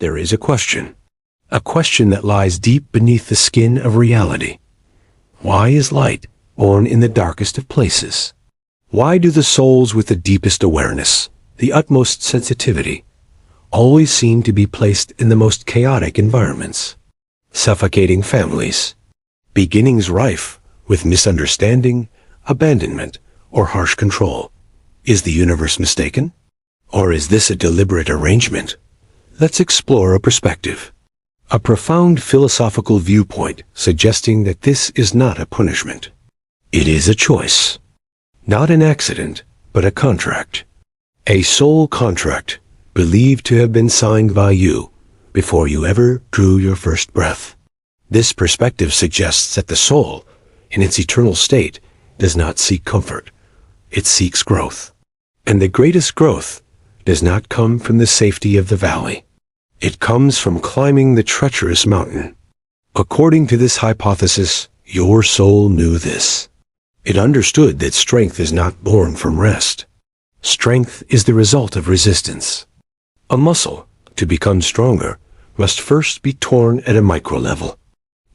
there is a question that lies deep beneath the skin of reality. Why is light born in the darkest of places? Why do the souls with the deepest awareness, the utmost sensitivity, always seem to be placed in the most chaotic environments? Suffocating families, beginnings rife with misunderstanding, abandonment, or harsh control. Is the universe mistaken? Or is this a deliberate arrangement? Let's explore a perspective, a profound philosophical viewpoint suggesting that this is not a punishment. It is a choice. Not an accident, but a contract. A soul contract, believed to have been signed by you before you ever drew your first breath. This perspective suggests that the soul, in its eternal state, does not seek comfort. It seeks growth. And the greatest growth does not come from the safety of the valley. It comes from climbing the treacherous mountain. According to this hypothesis, your soul knew this. It understood that strength is not born from rest. Strength is the result of resistance. A muscle, to become stronger, must first be torn at a micro level.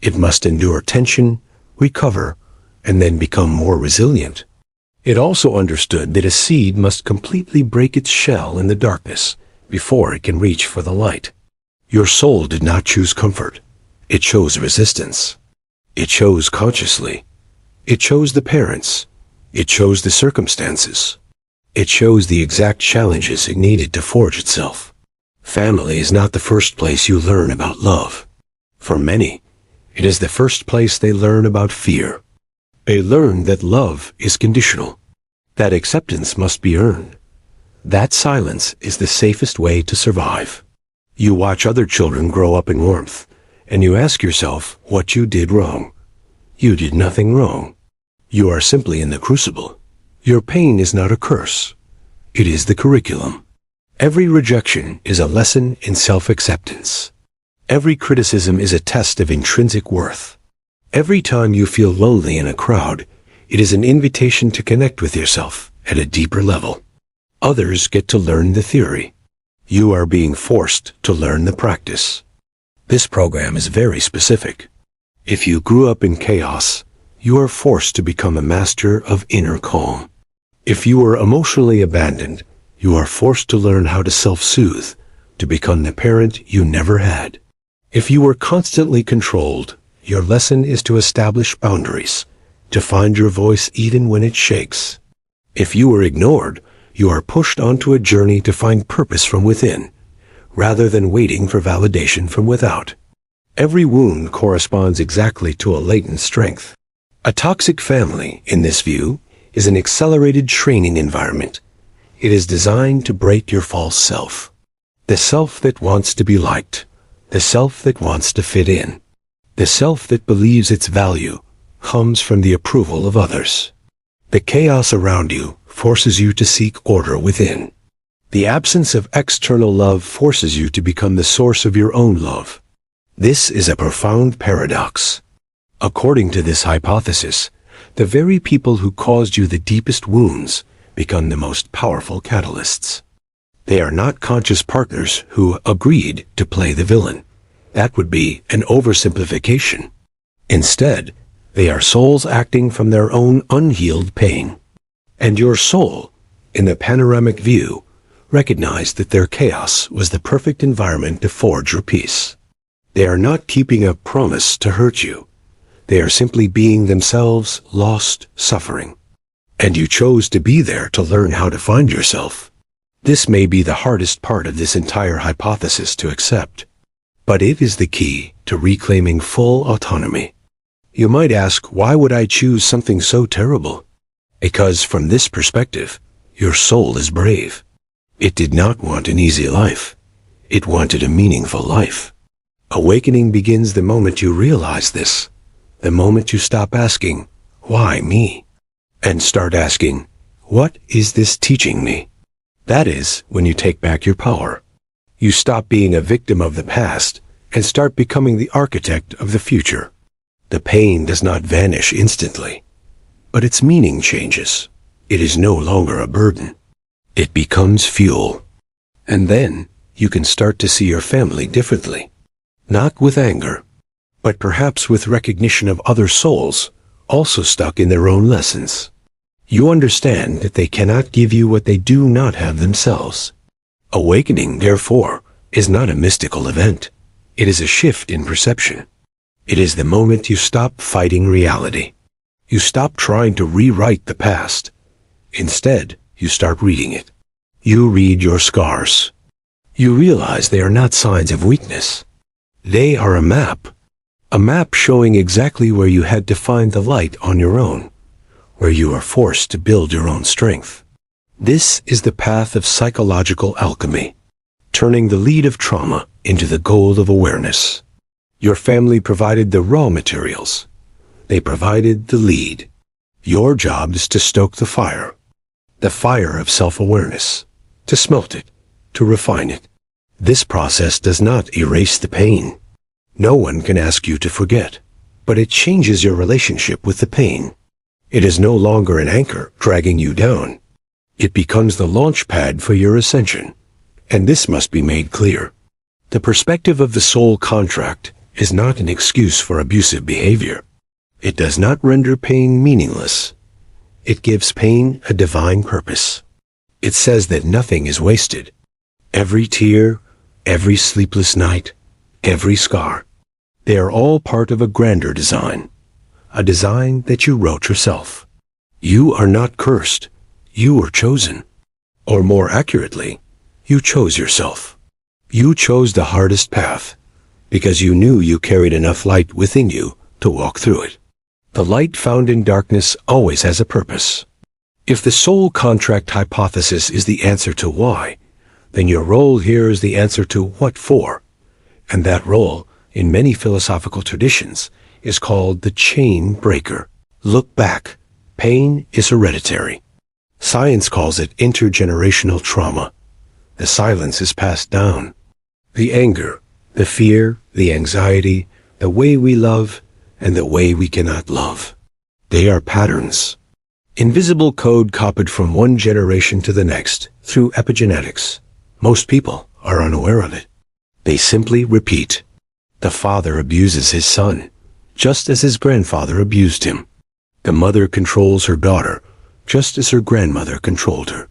It must endure tension, recover, and then become more resilient. It also understood that a seed must completely break its shell in the darkness before it can reach for the light. Your soul did not choose comfort. It chose resistance. It chose consciously. It chose the parents. It chose the circumstances. It chose the exact challenges it needed to forge itself. Family is not the first place you learn about love. For many, it is the first place they learn about fear. They learn that love is conditional, that acceptance must be earned. That silence is the safest way to survive. You watch other children grow up in warmth, and you ask yourself what you did wrong. You did nothing wrong. You are simply in the crucible. Your pain is not a curse. It is the curriculum. Every rejection is a lesson in self-acceptance. Every criticism is a test of intrinsic worth. Every time you feel lonely in a crowd, it is an invitation to connect with yourself at a deeper level. Others get to learn the theory. You are being forced to learn the practice. This program is very specific. If you grew up in chaos, you are forced to become a master of inner calm. If you were emotionally abandoned, you are forced to learn how to self-soothe, to become the parent you never had. If you were constantly controlled, your lesson is to establish boundaries, to find your voice even when it shakes. If you were ignored, you are pushed onto a journey to find purpose from within, rather than waiting for validation from without. Every wound corresponds exactly to a latent strength. A toxic family, in this view, is an accelerated training environment. It is designed to break your false self. The self that wants to be liked. The self that wants to fit in. The self that believes its value comes from the approval of others. The chaos around you forces you to seek order within. The absence of external love forces you to become the source of your own love. This is a profound paradox. According to this hypothesis, the very people who caused you the deepest wounds become the most powerful catalysts. They are not conscious partners who agreed to play the villain. That would be an oversimplification. Instead, they are souls acting from their own unhealed pain. And your soul, in the panoramic view, recognized that their chaos was the perfect environment to forge your peace. They are not keeping a promise to hurt you. They are simply being themselves, lost, suffering. And you chose to be there to learn how to find yourself. This may be the hardest part of this entire hypothesis to accept. But it is the key to reclaiming full autonomy. You might ask, why would I choose something so terrible? Because from this perspective, your soul is brave. It did not want an easy life. It wanted a meaningful life. Awakening begins the moment you realize this, the moment you stop asking, why me? And start asking, what is this teaching me? That is when you take back your power. You stop being a victim of the past and start becoming the architect of the future. The pain does not vanish instantly, but its meaning changes. It is no longer a burden. It becomes fuel. And then, you can start to see your family differently. Not with anger, but perhaps with recognition of other souls, also stuck in their own lessons. You understand that they cannot give you what they do not have themselves. Awakening, therefore, is not a mystical event. It is a shift in perception. It is the moment you stop fighting reality. You stop trying to rewrite the past. Instead, you start reading it. You read your scars. You realize they are not signs of weakness. They are a map showing exactly where you had to find the light on your own, where you are forced to build your own strength. This is the path of psychological alchemy, turning the lead of trauma into the gold of awareness. Your family provided the raw materials. They provided the lead. Your job is to stoke the fire of self-awareness, to smelt it, to refine it. This process does not erase the pain. No one can ask you to forget, but it changes your relationship with the pain. It is no longer an anchor dragging you down. It becomes the launch pad for your ascension. And this must be made clear. The perspective of the soul contract is not an excuse for abusive behavior. It does not render pain meaningless. It gives pain a divine purpose. It says that nothing is wasted. Every tear, every sleepless night, every scar, they are all part of a grander design, a design that you wrote yourself. You are not cursed. You were chosen. Or more accurately, you chose yourself. You chose the hardest path because you knew you carried enough light within you to walk through it. The light found in darkness always has a purpose. If the soul contract hypothesis is the answer to why, then your role here is the answer to what for. And that role, in many philosophical traditions, is called the chain breaker. Look back. Pain is hereditary. Science calls it intergenerational trauma. The silence is passed down. The anger, the fear, the anxiety, the way we love, and the way we cannot love. They are patterns. Invisible code copied from one generation to the next through epigenetics. Most people are unaware of it. They simply repeat. The father abuses his son, just as his grandfather abused him. The mother controls her daughter, just as her grandmother controlled her.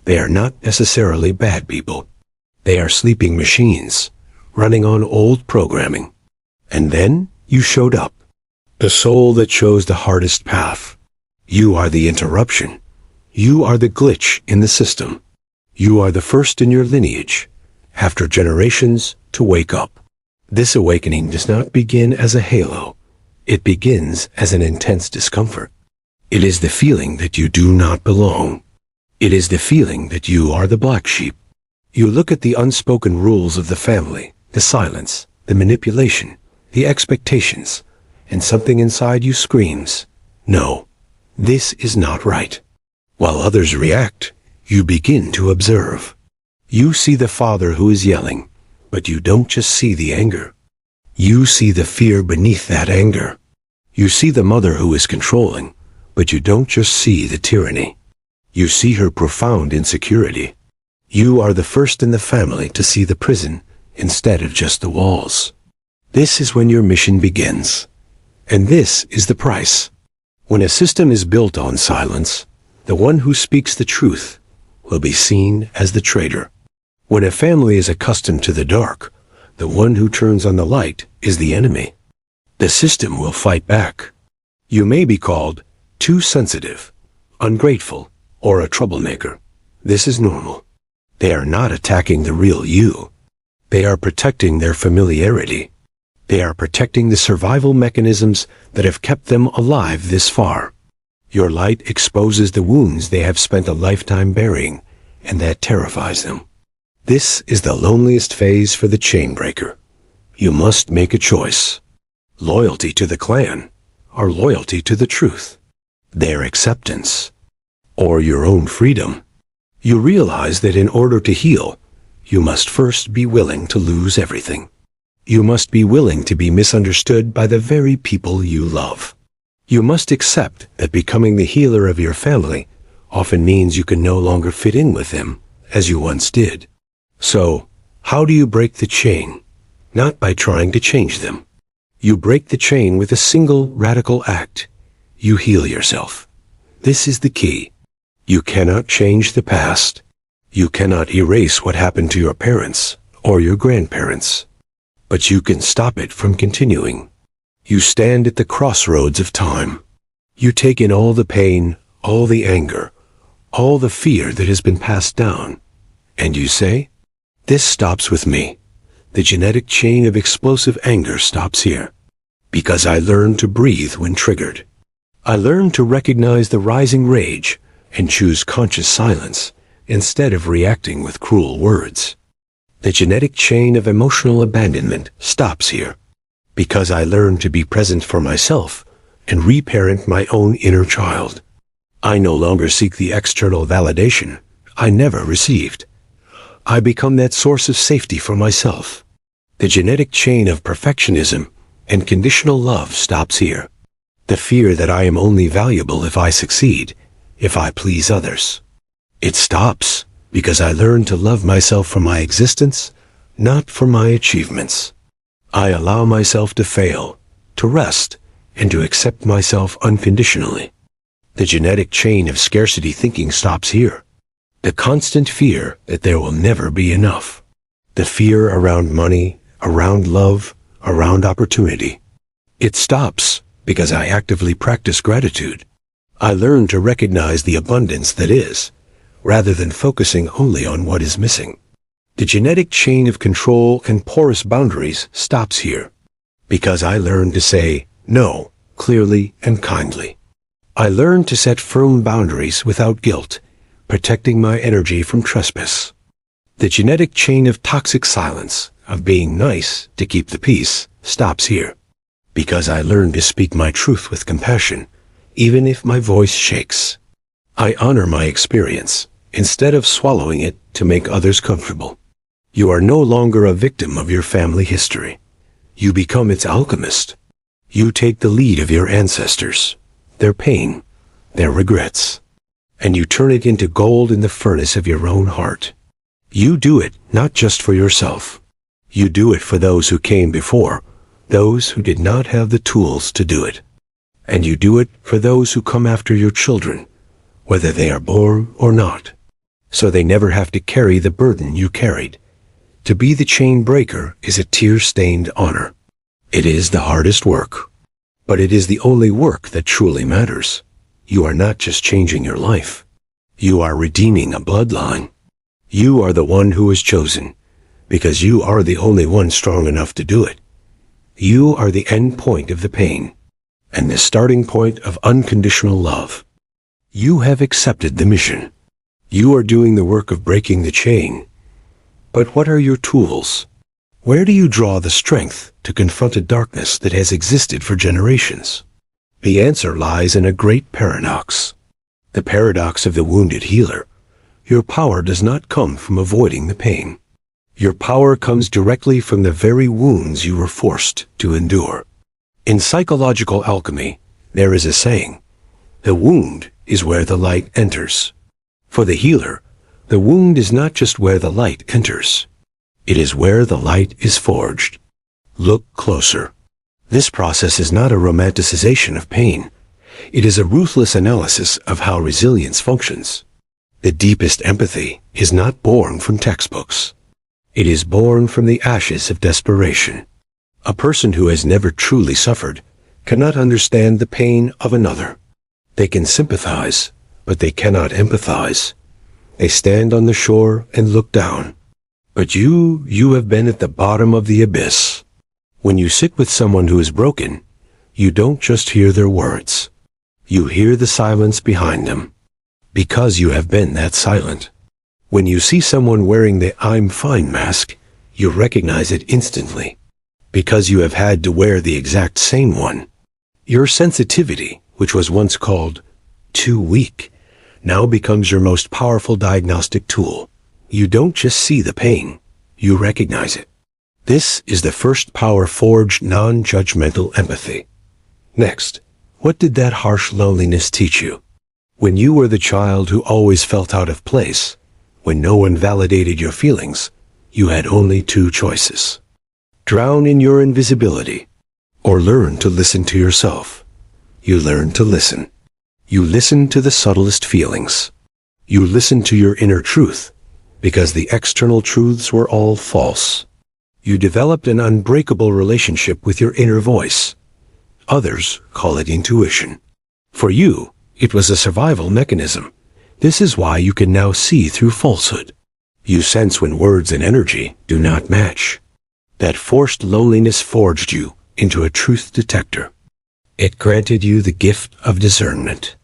They are not necessarily bad people. They are sleeping machines, running on old programming. And then you showed up. The soul that chose the hardest path. You are the interruption. You are the glitch in the system. You are the first in your lineage, after generations, to wake up. This awakening does not begin as a halo. It begins as an intense discomfort. It is the feeling that you do not belong. It is the feeling that you are the black sheep. You look at the unspoken rules of the family, the silence, the manipulation, the expectations, and something inside you screams, no, this is not right. While others react, you begin to observe. You see the father who is yelling, but you don't just see the anger. You see the fear beneath that anger. You see the mother who is controlling, but you don't just see the tyranny. You see her profound insecurity. You are the first in the family to see the prison instead of just the walls. This is when your mission begins. And this is the price. When a system is built on silence, the one who speaks the truth will be seen as the traitor. When a family is accustomed to the dark, the one who turns on the light is the enemy. The system will fight back. You may be called too sensitive, ungrateful, or a troublemaker. This is normal. They are not attacking the real you. They are protecting their familiarity. They are protecting the survival mechanisms that have kept them alive this far. Your light exposes the wounds they have spent a lifetime burying, and that terrifies them. This is the loneliest phase for the chain breaker. You must make a choice. Loyalty to the clan, or loyalty to the truth. Their acceptance, or your own freedom. You realize that in order to heal, you must first be willing to lose everything. You must be willing to be misunderstood by the very people you love. You must accept that becoming the healer of your family often means you can no longer fit in with them as you once did. So, How do you break the chain? Not by trying to change them. You break the chain with a single radical act. You heal yourself. This is the key. You cannot change the past. You cannot erase what happened to your parents or your grandparents. But you can stop it from continuing. You stand at the crossroads of time. You take in all the pain, all the anger, all the fear that has been passed down, and you say, "This stops with me. The genetic chain of explosive anger stops here. Because I learned to breathe when triggered. I learned to recognize the rising rage and choose conscious silence instead of reacting with cruel words. The genetic chain of emotional abandonment stops here. Because I learned to be present for myself and reparent my own inner child. I no longer seek the external validation I never received. I become that source of safety for myself. The genetic chain of perfectionism and conditional love stops here. The fear that I am only valuable if I succeed, if I please others. It stops because I learned to love myself for my existence, not for my achievements. I allow myself to fail, to rest, and to accept myself unconditionally. The genetic chain of scarcity thinking stops here. The constant fear that there will never be enough. The fear around money, around love, around opportunity. It stops because I actively practice gratitude. I learn to recognize the abundance that is, rather than focusing only on what is missing. The genetic chain of control and porous boundaries stops here, because I learned to say no clearly and kindly. I learned to set firm boundaries without guilt, protecting my energy from trespass. The genetic chain of toxic silence, of being nice to keep the peace, stops here, because I learned to speak my truth with compassion, even if my voice shakes. I honor my experience, instead of swallowing it to make others comfortable. You are no longer a victim of your family history. You become its alchemist. You take the lead of your ancestors, their pain, their regrets, and you turn it into gold in the furnace of your own heart. You do it not just for yourself. You do it for those who came before, those who did not have the tools to do it. And you do it for those who come after your children, whether they are born or not, so they never have to carry the burden you carried. To be the chain breaker is a tear-stained honor. It is the hardest work, but it is the only work that truly matters. You are not just changing your life. You are redeeming a bloodline. You are the one who is chosen, because you are the only one strong enough to do it. You are the end point of the pain, and the starting point of unconditional love. You have accepted the mission. You are doing the work of breaking the chain. But what are your tools? Where do you draw the strength to confront a darkness that has existed for generations? The answer lies in a great paradox. The paradox of the wounded healer. Your power does not come from avoiding the pain. Your power comes directly from the very wounds you were forced to endure. In psychological alchemy, there is a saying, "The wound is where the light enters." For the healer, the wound is not just where the light enters. It is where the light is forged. Look closer. This process is not a romanticization of pain. It is a ruthless analysis of how resilience functions. The deepest empathy is not born from textbooks. It is born from the ashes of desperation. A person who has never truly suffered cannot understand the pain of another. They can sympathize, but they cannot empathize. They stand on the shore and look down. But you have been at the bottom of the abyss. When you sit with someone who is broken, you don't just hear their words. You hear the silence behind them, because you have been that silent. When you see someone wearing the "I'm fine" mask, you recognize it instantly, because you have had to wear the exact same one. Your sensitivity, which was once called too weak, now becomes your most powerful diagnostic tool. You don't just see the pain, you recognize it. This is the first power-forged, non-judgmental empathy. Next, what did that harsh loneliness teach you? When you were the child who always felt out of place, when no one validated your feelings, you had only two choices. Drown in your invisibility, or learn to listen to yourself. You learn to listen. You listen to the subtlest feelings. You listen to your inner truth, because the external truths were all false. You developed an unbreakable relationship with your inner voice. Others call it intuition. For you, it was a survival mechanism. This is why you can now see through falsehood. You sense when words and energy do not match. That forced loneliness forged you into a truth detector. It granted you the gift of discernment.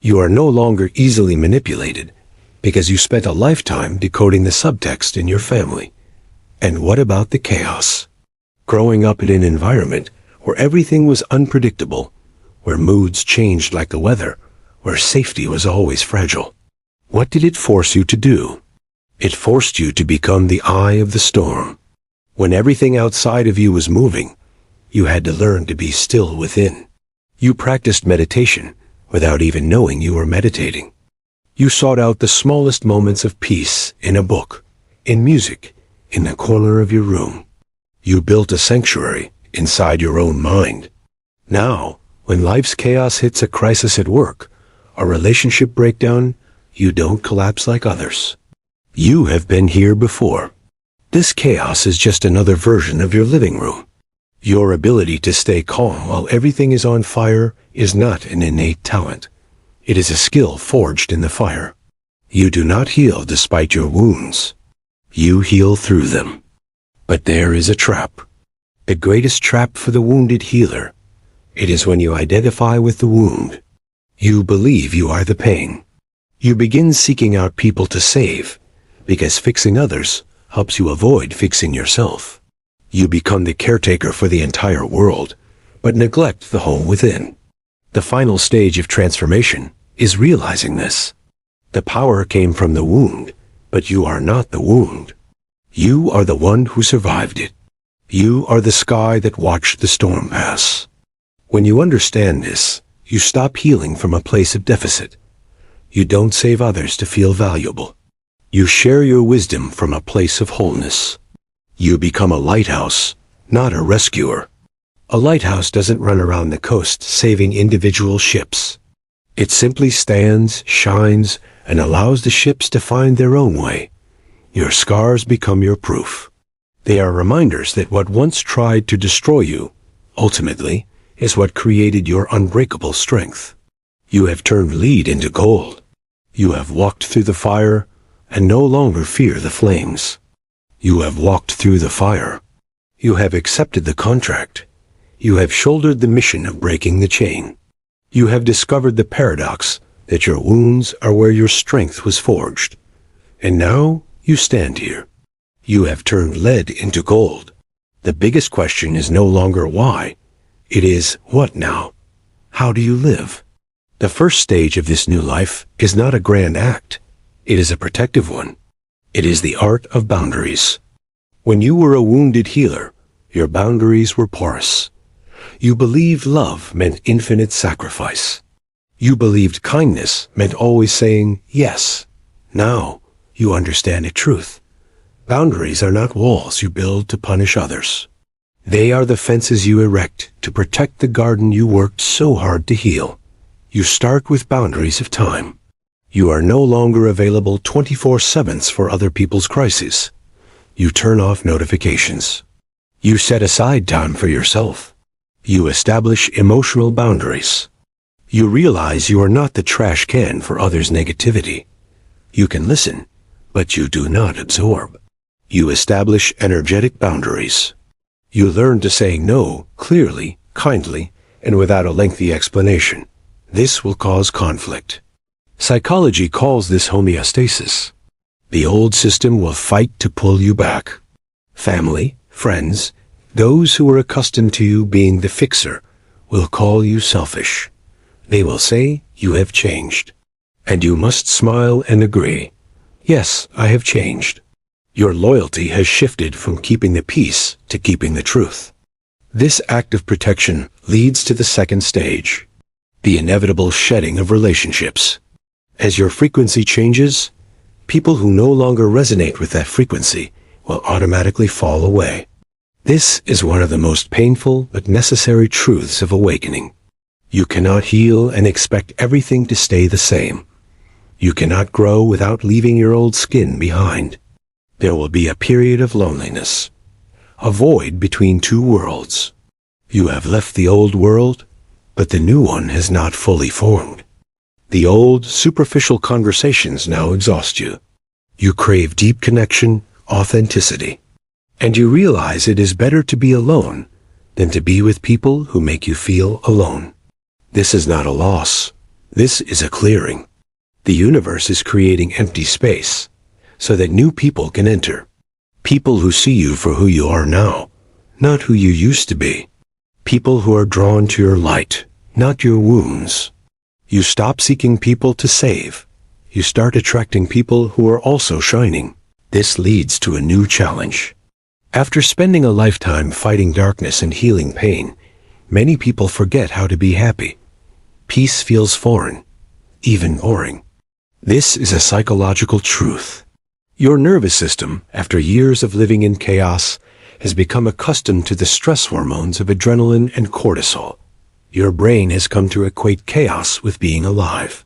You are no longer easily manipulated because you spent a lifetime decoding the subtext in your family. And what about the chaos? Growing up in an environment where everything was unpredictable, where moods changed like the weather, where safety was always fragile. What did it force you to do? It forced you to become the eye of the storm. When everything outside of you was moving, you had to learn to be still within. You practiced meditation without even knowing you were meditating. You sought out the smallest moments of peace in a book, in music, in the corner of your room. You built a sanctuary inside your own mind. Now, when life's chaos hits a crisis at work, a relationship breakdown, you don't collapse like others. You have been here before. This chaos is just another version of your living room. Your ability to stay calm while everything is on fire is not an innate talent. It is a skill forged in the fire. You do not heal despite your wounds. You heal through them. But there is a trap. The greatest trap for the wounded healer. It is when you identify with the wound. You believe you are the pain. You begin seeking out people to save, because fixing others helps you avoid fixing yourself. You become the caretaker for the entire world, but neglect the home within. The final stage of transformation is realizing this. The power came from the wound, but you are not the wound. You are the one who survived it. You are the sky that watched the storm pass. When you understand this, you stop healing from a place of deficit. You don't save others to feel valuable. You share your wisdom from a place of wholeness. You become a lighthouse, not a rescuer. A lighthouse doesn't run around the coast saving individual ships. It simply stands, shines, and allows the ships to find their own way. Your scars become your proof. They are reminders that what once tried to destroy you, ultimately, is what created your unbreakable strength. You have turned lead into gold. You have walked through the fire and no longer fear the flames. You have walked through the fire. You have accepted the contract. You have shouldered the mission of breaking the chain. You have discovered the paradox that your wounds are where your strength was forged. And now you stand here. You have turned lead into gold. The biggest question is no longer why. It is what now? How do you live? The first stage of this new life is not a grand act. It is a protective one. It is the art of boundaries. When you were a wounded healer, your boundaries were porous. You believed love meant infinite sacrifice. You believed kindness meant always saying yes. Now, you understand a truth. Boundaries are not walls you build to punish others. They are the fences you erect to protect the garden you worked so hard to heal. You start with boundaries of time. You are no longer available 24/7 for other people's crises. You turn off notifications. You set aside time for yourself. You establish emotional boundaries. You realize you are not the trash can for others' negativity. You can listen, but you do not absorb. You establish energetic boundaries. You learn to say no clearly, kindly, and without a lengthy explanation. This will cause conflict. Psychology calls this homeostasis. The old system will fight to pull you back. Family, friends, those who are accustomed to you being the fixer, will call you selfish. They will say you have changed. And you must smile and agree. Yes, I have changed. Your loyalty has shifted from keeping the peace to keeping the truth. This act of protection leads to the second stage, the inevitable shedding of relationships. As your frequency changes, people who no longer resonate with that frequency will automatically fall away. This is one of the most painful but necessary truths of awakening. You cannot heal and expect everything to stay the same. You cannot grow without leaving your old skin behind. There will be a period of loneliness, a void between two worlds. You have left the old world, but the new one has not fully formed. The old, superficial conversations now exhaust you. You crave deep connection, authenticity, and you realize it is better to be alone than to be with people who make you feel alone. This is not a loss. This is a clearing. The universe is creating empty space so that new people can enter. People who see you for who you are now, not who you used to be. People who are drawn to your light, not your wounds. You stop seeking people to save. You start attracting people who are also shining. This leads to a new challenge. After spending a lifetime fighting darkness and healing pain, many people forget how to be happy. Peace feels foreign, even boring. This is a psychological truth. Your nervous system, after years of living in chaos, has become accustomed to the stress hormones of adrenaline and cortisol. Your brain has come to equate chaos with being alive.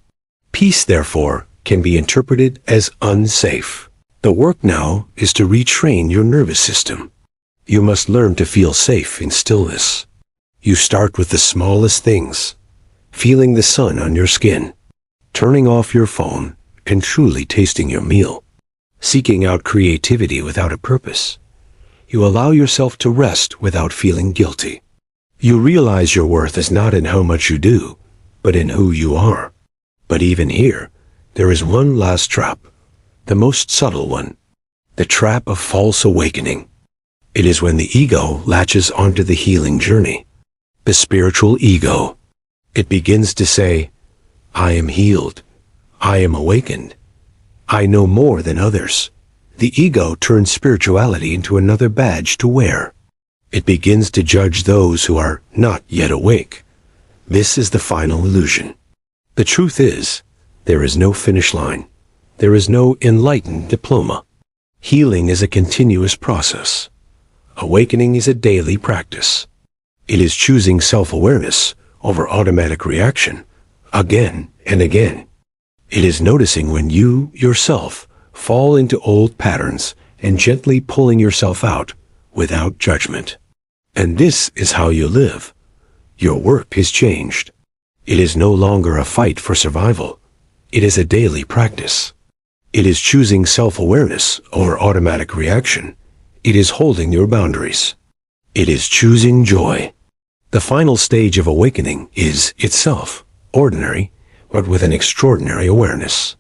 Peace, therefore, can be interpreted as unsafe. The work now is to retrain your nervous system. You must learn to feel safe in stillness. You start with the smallest things, feeling the sun on your skin, turning off your phone, and truly tasting your meal. Seeking out creativity without a purpose. You allow yourself to rest without feeling guilty. You realize your worth is not in how much you do, but in who you are. But even here, there is one last trap, the most subtle one, the trap of false awakening. It is when the ego latches onto the healing journey, the spiritual ego. It begins to say, I am healed, I am awakened, I know more than others. The ego turns spirituality into another badge to wear. It begins to judge those who are not yet awake. This is the final illusion. The truth is, there is no finish line. There is no enlightened diploma. Healing is a continuous process. Awakening is a daily practice. It is choosing self-awareness over automatic reaction, again and again. It is noticing when you, yourself, fall into old patterns and gently pulling yourself out without judgment. And this is how you live. Your work is changed. It is no longer a fight for survival. It is a daily practice. It is choosing self-awareness over automatic reaction. It is holding your boundaries. It is choosing joy. The final stage of awakening is itself ordinary, but with an extraordinary awareness.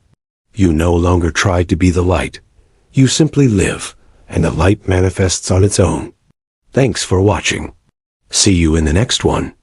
You no longer try to be the light. You simply live, and the light manifests on its own. Thanks for watching. See you in the next one.